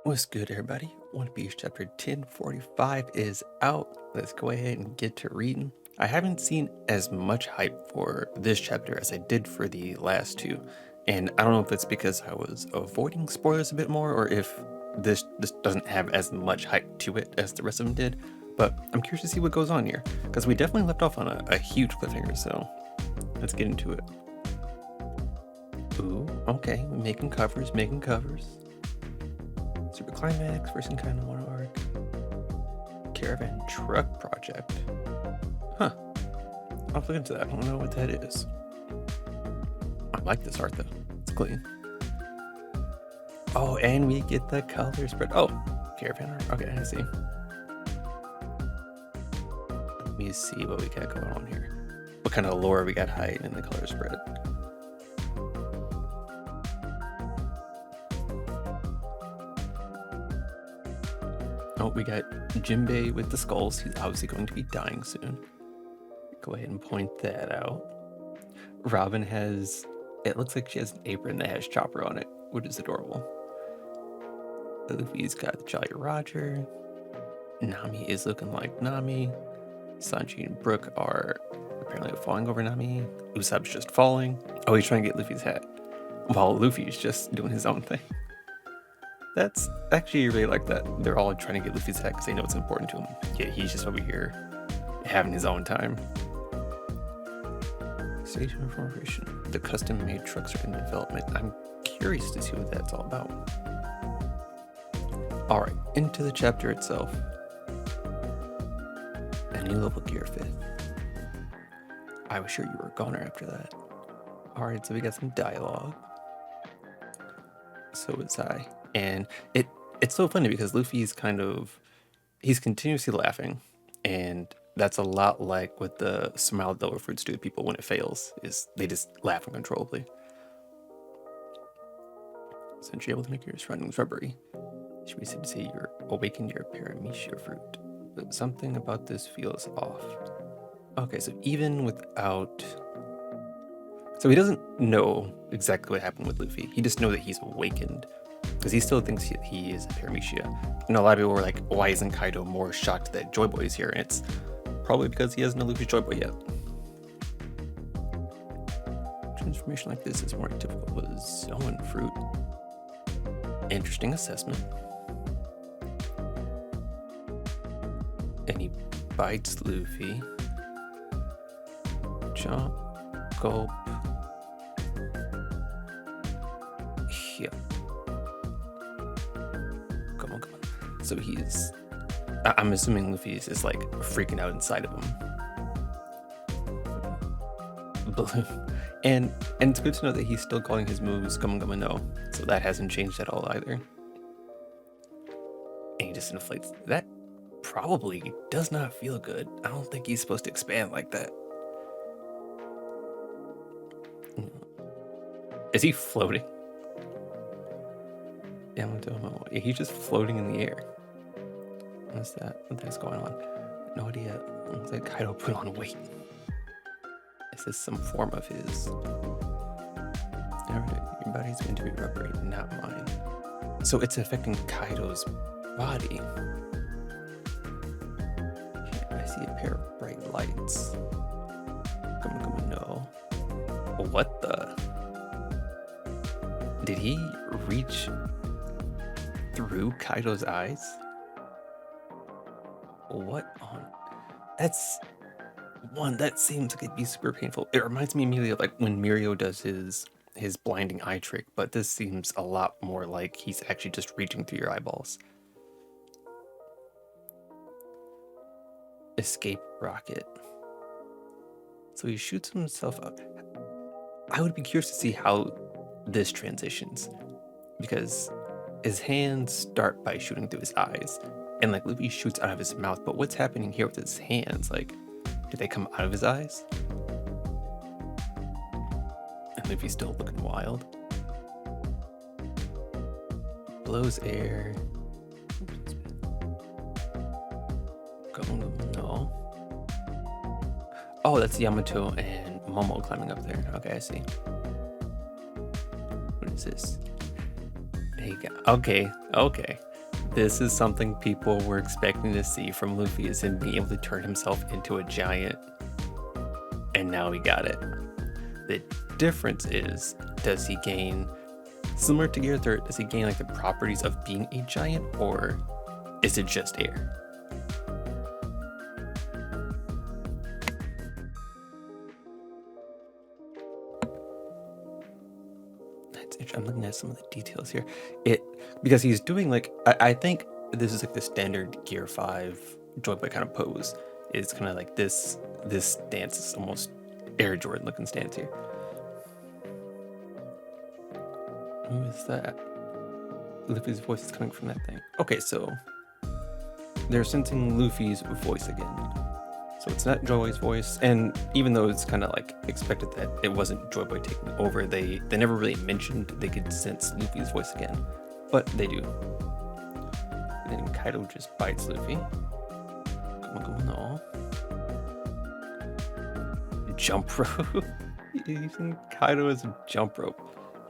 What's good, everybody? One Piece chapter 1045 is out. Let's go ahead and get to reading. I haven't seen as much hype for this chapter as I did for the last two, and I don't know if it's because I was avoiding spoilers a bit more or if this doesn't have as much hype to it as the rest of them did. But I'm curious to see what goes on here because we definitely left off on a huge cliffhanger. So let's get into it. Ooh, okay, making covers. Super Climax, first in kind of one arc. Caravan Truck Project. Huh. I'll look into that. I don't know what that is. I like this art though. It's clean. Oh, and we get the color spread. Oh, caravan art. Okay, I see. Let me see what we got going on here. What kind of lore we got hiding in the color spread. Oh, we got Jinbei with the skulls. He's obviously going to be dying soon. Go ahead and point that out. Robin has, it looks like she has an apron that has Chopper on it, which is adorable. Luffy's got the Jolly Roger. Nami is looking like Nami. Sanji and Brook are apparently falling over Nami. Usopp's just falling. Oh, he's trying to get Luffy's hat, while Luffy's just doing his own thing. That's actually really like that. They're all trying to get Luffy's hat because they know it's important to him. Yeah, he's just over here having his own time. Station information. The custom-made trucks are in development. I'm curious to see what that's all about. All right, into the chapter itself. A new level gear 5th. I was sure you were a goner after that. All right, so we got some dialogue. So was I. And it's so funny because Luffy's he's continuously laughing, and that's a lot like what the smile devil fruits do to people when it fails, is they just laugh uncontrollably. Since you're able to make your surroundings rubbery, should we say you're awakened your paramecia fruit? But something about this feels off. Okay, so even without... So he doesn't know exactly what happened with Luffy. He just knows that he's awakened, because he still thinks he is a paramecia. And a lot of people were like, why isn't Kaido more shocked that Joy Boy is here? And it's probably because he hasn't Luffy's Joy Boy yet. Transformation like this is more typical with Zoan fruit. Interesting assessment. And he bites Luffy. Chomp, gulp. Yeah. Come on. So I'm assuming Luffy's is like freaking out inside of him. And it's good to know that he's still calling his moves Gum no. So that hasn't changed at all either. And he just inflates. That probably does not feel good. I don't think he's supposed to expand like that. Is he floating? Yeah, he's just floating in the air. What's that? What the heck's going on? No idea. Looks like Kaido put on weight. Is this some form of his? Your body's going to be rubbery, not mine. So it's affecting Kaido's body. I see a pair of bright lights. No. What the? Did he reach through Kaido's eyes? What on? That seems like it'd be super painful. It reminds me immediately of like when Mirio does his blinding eye trick, but this seems a lot more like he's actually just reaching through your eyeballs. Escape rocket. So he shoots himself up. I would be curious to see how this transitions, because his hands start by shooting through his eyes, and like Luffy shoots out of his mouth, but what's happening here with his hands? Like, do they come out of his eyes? And Luffy's still looking wild. Blows air. No. Oh, that's Yamato and Momo climbing up there. Okay, I see. What is this? Hey, okay. This is something people were expecting to see from Luffy, is him being able to turn himself into a giant. And now we got it. The difference is, does he gain, similar to Gear 3, does he gain like the properties of being a giant, or is it just air? I'm looking at some of the details here. Because he's doing like, I think this is like the standard Gear 5 Joy Boy kind of pose. It's kind of like this stance is almost Air Jordan looking stance here. Who is that? Luffy's voice is coming from that thing. Okay, so they're sensing Luffy's voice again. So it's not Joy Boy's voice, and even though it's kind of like expected that it wasn't Joy Boy taking over, they never really mentioned they could sense Luffy's voice again, but they do. And then Kaido just bites Luffy. Come on. Jump rope. Using Kaido as a jump rope.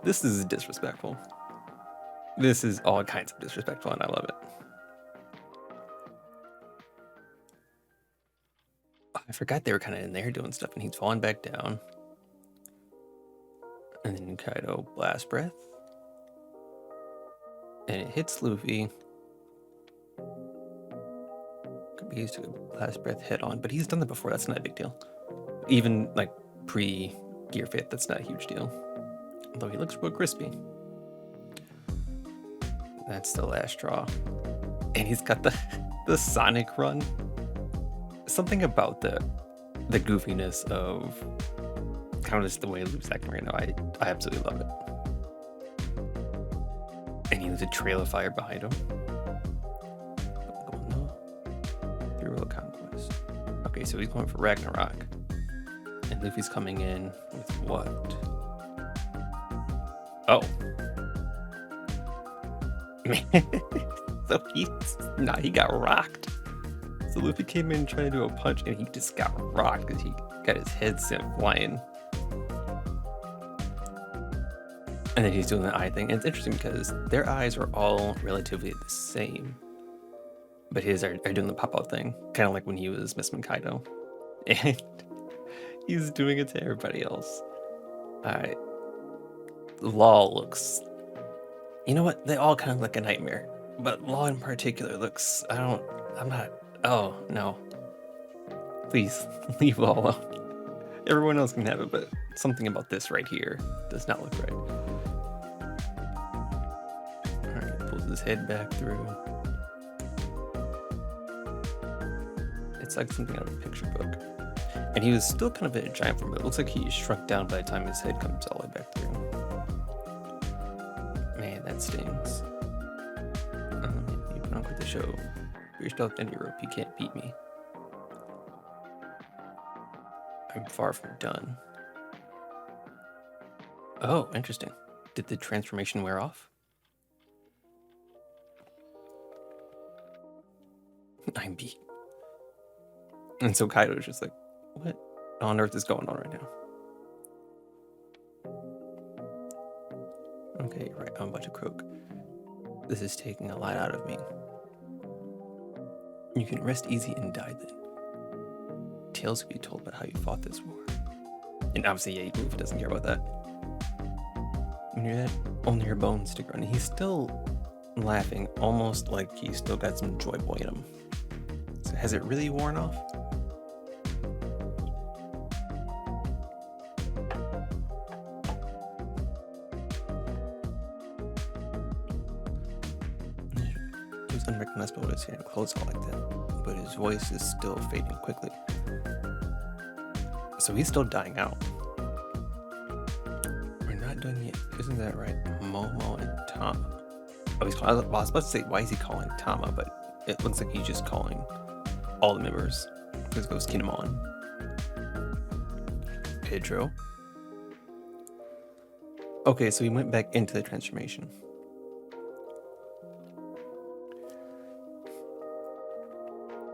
This is disrespectful. This is all kinds of disrespectful, and I love it. I forgot they were kind of in there doing stuff, and he's falling back down. And then Kaido blast breath. And it hits Luffy. Could be used to blast breath head on, but he's done that before. That's not a big deal. Even like pre-Gear Fit, that's not a huge deal. Although he looks real crispy. That's the last straw. And he's got the Sonic run. Something about the goofiness of kind of just the way Luffy's acting right now. I absolutely love it. And he has a trail of fire behind him. Through real conquest. Okay, so he's going for Ragnarok. And Luffy's coming in with what? Oh. Man. So he got rocked. So Luffy came in trying to do a punch, and he just got rocked because he got his head sent flying. And then he's doing the eye thing. And it's interesting because their eyes are all relatively the same. But his are doing the pop-out thing. Kind of like when he was Mr. Kaido. And he's doing it to everybody else. Law looks... You know what? They all kind of look a nightmare. But Law in particular looks... Oh, no. Please, leave Law alone. Everyone else can have it, but something about this right here does not look right. Alright, pulls his head back through. It's like something out of a picture book. And he was still kind of a giant form, but it looks like he shrunk down by the time his head comes all the way back through. Man, that stings. You put on quite the show. You're still at the end of your rope, you can't beat me. I'm far from done. Oh, interesting. Did the transformation wear off? I'm beat. And so Kaido's just like, what on earth is going on right now? Okay, right, I'm about to croak. This is taking a lot out of me. You can rest easy and die then. Tales will be told about how you fought this war. And obviously, yeah, Luffy doesn't care about that. When you're dead, only your bones stick around. And he's still laughing, almost like he's still got some Joy Boy in him. So has it really worn off? He was unrecognizable with his hair and clothes all like that, but his voice is still fading quickly. So he's still dying out. We're not done yet. Isn't that right? Momo and Tama. Oh, he's calling. Well, I was about to say, why is he calling Tama? But it looks like he's just calling all the members. Because it goes Kinemon. Pedro. Okay, so he went back into the transformation.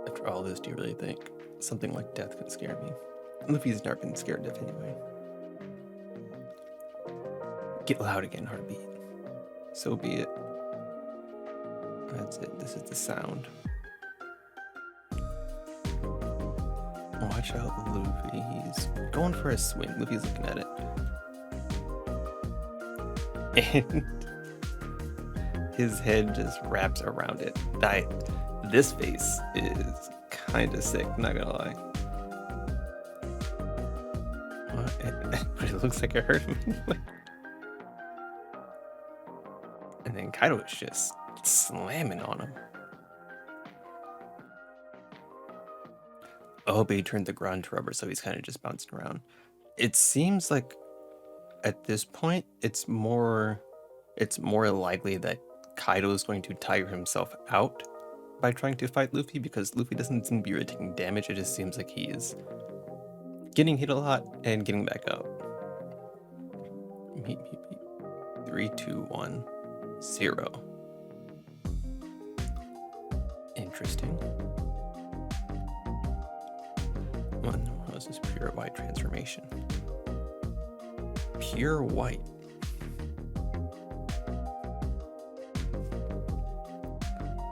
After all this, do you really think something like death can scare me? Luffy's never been scared of death anyway. Get loud again, heartbeat. So be it. That's it. This is the sound. Watch out, Luffy. He's going for a swing. Luffy's looking at it. And his head just wraps around it. This face is kind of sick, not gonna lie. But it looks like it hurt him anyway. And then Kaido is just slamming on him. Oh, but he turned the ground to rubber, so he's kind of just bouncing around. It seems like at this point, it's more likely that Kaido is going to tire himself out by trying to fight Luffy, because Luffy doesn't seem to be really taking damage. It just seems like he is getting hit a lot and getting back up. 3, 2, 1, 0. Interesting. What was this pure white transformation? Pure white.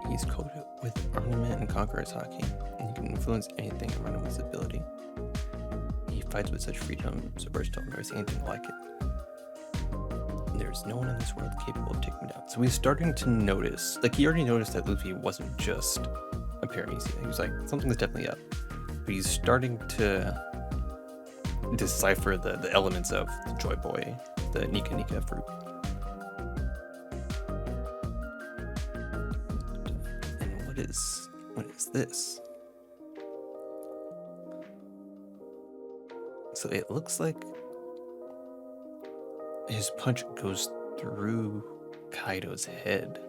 He's coated with ornament and conqueror's haki, and he can influence anything around him with his ability. He fights with such freedom, so versatile, never seen anything like it. There's no one in this world capable of taking him down. So he's starting to notice, like he already noticed that Luffy wasn't just a paramecia. He was like, something's definitely up. But he's starting to decipher the elements of the Joy Boy, the neeeeeeeed fruit. And what is this? So it looks like his punch goes through Kaido's head,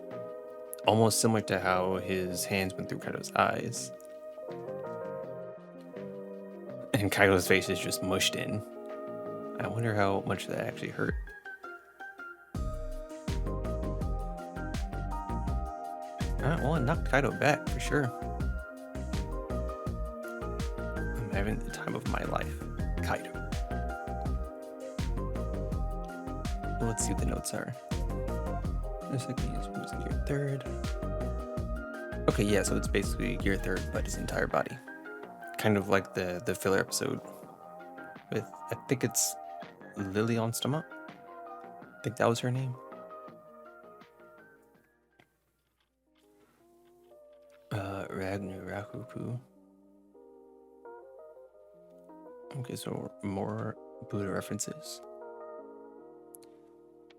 almost similar to how his hands went through Kaido's eyes. And Kaido's face is just mushed in. I wonder how much that actually hurt. Well, it knocked Kaido back for sure. I'm having the time of my life. Kaido. Well, let's see what the notes are. Looks like he's using gear 3rd. Okay, yeah, so it's basically gear 3rd, but his entire body. Kind of like the filler episode with, I think it's Lily on stomach. I think that was her name. Ragnarakuku. Okay, so more Buddha references.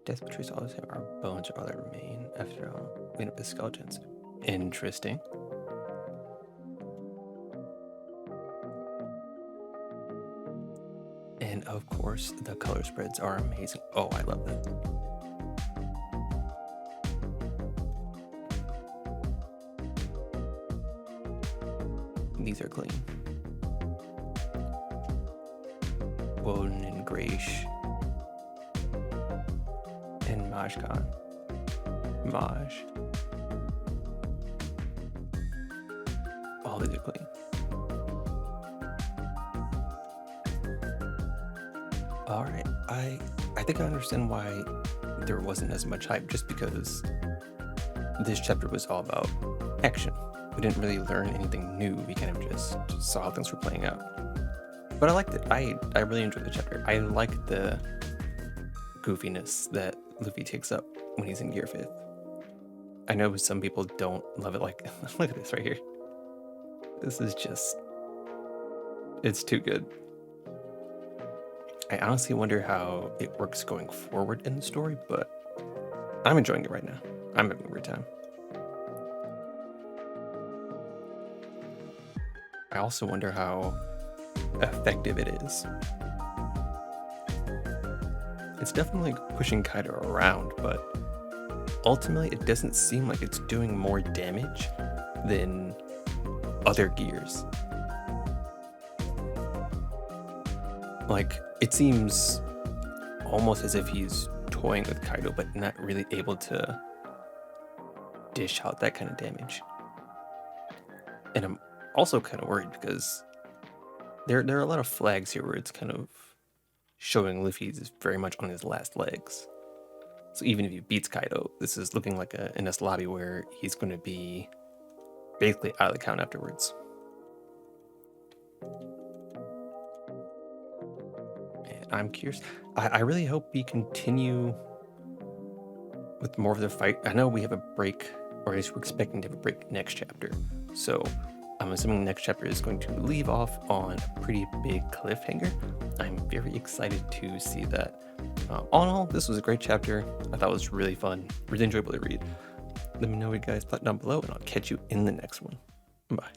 Death betrays all of our bones are all that remain after clean up the skeletons. Interesting. And of course, the color spreads are amazing. Oh, I love that. These are clean. Woden and Graish. And Majkan. Maj. All these are clean. Alright, I think I understand why there wasn't as much hype, just because this chapter was all about action. We didn't really learn anything new, we kind of just saw how things were playing out. But I liked it. I really enjoyed the chapter. I like the goofiness that Luffy takes up when he's in Gear 5th. I know some people don't love it, like, look at this right here. This is just, it's too good. I honestly wonder how it works going forward in the story, but I'm enjoying it right now. I'm having a great time. I also wonder how effective it is. It's definitely pushing Kaido around, but ultimately it doesn't seem like it's doing more damage than other gears. Like, it seems almost as if he's toying with Kaido, but not really able to dish out that kind of damage. And I'm also kind of worried because there are a lot of flags here where it's kind of showing Luffy's very much on his last legs. So even if he beats Kaido, this is looking like a NS lobby where he's going to be basically out of the count afterwards. And I'm curious. I really hope we continue with more of the fight. I know we have a break, or at least we're expecting to have a break next chapter. So I'm assuming next chapter is going to leave off on a pretty big cliffhanger. I'm very excited to see that. All in all, this was a great chapter. I thought it was really fun, really enjoyable to read. Let me know what you guys thought down below, and I'll catch you in the next one. Bye.